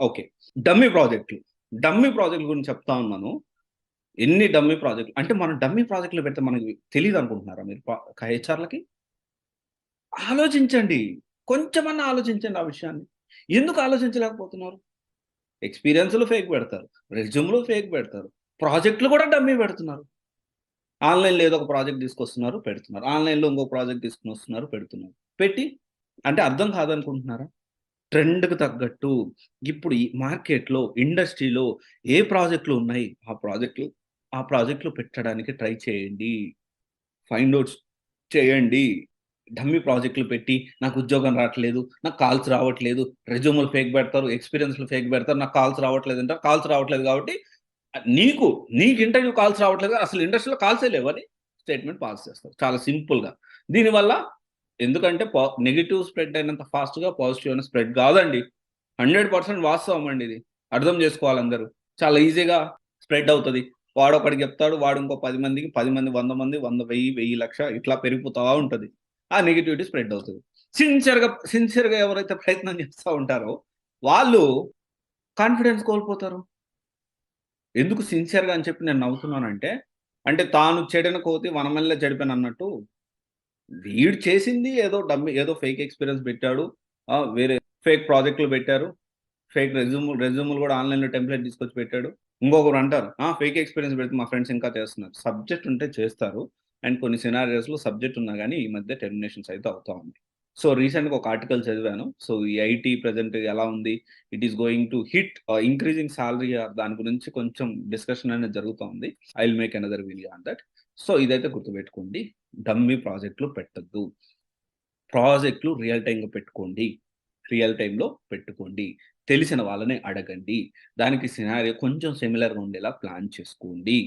Okay. Dummy ప్రాజెక్ట్‌లు. Dummy ప్రాజెక్ట్‌ల గురించి చెప్తా ఉన్నాను. ఎన్ని డమ్మీ ప్రాజెక్ట్‌లు అంటే మనం డమ్మీ ప్రాజెక్ట్‌లు పెడితే మనకి తెలీదనుకుంటున్నారా మీరు హెచ్ఆర్‌లకి? ఆలోచించండి. కొంచెమన్నా ఆలోచించండి ఆ విషయాన్ని. ఎందుకు ఆలోచించలేకపోతున్నారు? ఎక్స్‌పీరియన్స్‌లు ఫేక్ పెడతారు. రెజ్యూమ్‌లు ఫేక్ పెడతారు. ప్రాజెక్ట్‌లు కూడా డమ్మీ పెడుతున్నారు. ఆన్‌లైన్‌లో ఏదో ఒక ప్రాజెక్ట్ తీసుకొస్తున్నారు, పెడుతున్నారు. ఆన్‌లైన్‌లో ఇంకో ప్రాజెక్ట్ తీసుకొనొస్తున్నారు, పెడుతున్నారు. పెట్టి అంటే అర్థం కాదనుకుంటున్నారా? ట్రెండ్‌కి తగ్గట్టు ఇప్పుడు ఈ మార్కెట్‌లో, ఇండస్ట్రీలో ఏ ప్రాజెక్ట్‌లు ఉన్నాయి, ఆ ప్రాజెక్ట్‌లు పెట్టడానికి ట్రై చేయండి. ఫైండ్ ఔట్స్ చేయండి. డమ్మీ ప్రాజెక్ట్‌లు పెట్టి నాకు ఉద్యోగం రావట్లేదు, నాకు కాల్స్ రావట్లేదు, రెజ్యూమ్‌లు ఫేక్ పెడతారు, ఎక్స్‌పీరియన్స్‌లు ఫేక్ పెడతారు, నాకు కాల్స్ రావట్లేదంటారు. కాల్స్ రావట్లేదు కాబట్టి నీకు, నీకు ఇంటర్వ్యూ కాల్స్ రావట్లేదు. అసలు ఇండస్ట్రీలో కాల్సే లేవని స్టేట్‌మెంట్ పాస్ చేస్తారు. చాలా సింపుల్‌గా. దీనివల్ల ఎందుకంటే నెగెటివ్ స్ప్రెడ్ అయినంత ఫాస్ట్‌గా పాజిటివ్ అనేది స్ప్రెడ్ కాదండి. 100% వాస్తవం అండి ఇది. అర్థం చేసుకోవాలి అందరూ. చాలా ఈజీగా స్ప్రెడ్ అవుతది. వాడొకడికి చెప్తాడు. వాడు ఇంకో 10 మందికి, 10 మంది 100 మంది, 100, 1000, 1000, 1,00,000 ఇట్లా పెరిగిపోతా ఉంటది. ఆ నెగటివిటీ స్ప్రెడ్ అవుతది. సిన్సియర్‌గా ఎవరైతే ప్రయత్నం చేస్తా ఉంటారో వాళ్ళు కాన్ఫిడెన్స్ కోల్పోతారు. ఎందుకు సిన్సియర్‌గా అని చెప్పి నేను నవ్వుతున్నానంటే, అంటే తాను చెడిన కోతి వనమల్లె చెడిపెనన్నట్టు, వీడు చేసింది ఏదో డమ్మీ ఏదో ఫేక్ ఎక్స్‌పీరియన్స్ పెట్టాడు. వేరే ఫేక్ ప్రాజెక్ట్‌లు పెట్టారు. ఫేక్ రెజ్యూమ్‌లు కూడా ఆన్‌లైన్‌లో టెంప్లేట్ తీసుకొచ్చి పెట్టాడు. ఇంకొకరు అంటారు, ఫేక్ ఎక్స్‌పీరియన్స్ పెడితే మా ఫ్రెండ్స్ ఇంకా చేస్తున్నారు. సబ్జెక్ట్ ఉంటే చేస్తారు. అండ్ కొన్ని సినారియోస్‌లో సబ్జెక్ట్ ఉన్నా గాని ఈ మధ్య టెర్మినేషన్స్ అయితే అవుతా ఉన్నాయి. సో, రీసెంట్‌గా ఒక ఆర్టికల్ చదివాను. సో, ఈ ఐటీ ప్రెజెంట్ ఎలా ఉంది? It is going to hit increasing salary దాని గురించి కొంచెం డిస్కషన్ అనేది జరుగుతా ఉంది. I will make another video on that. So, ఇదైతే గుర్తుపెట్టుకోండి. డమ్మీ ప్రాజెక్ట్‌లు పెట్టొద్దు. ప్రాజెక్ట్‌లు రియల్ టైమ్‌గా పెట్టుకోండి. రియల్ టైమ్‌లో పెట్టుకోండి. తెలిసిన వాళ్ళని అడగండి. దానికి సినారియో కొంచెం సిమిలర్‌గా ఉండేలా ప్లాన్ చేసుకోండి.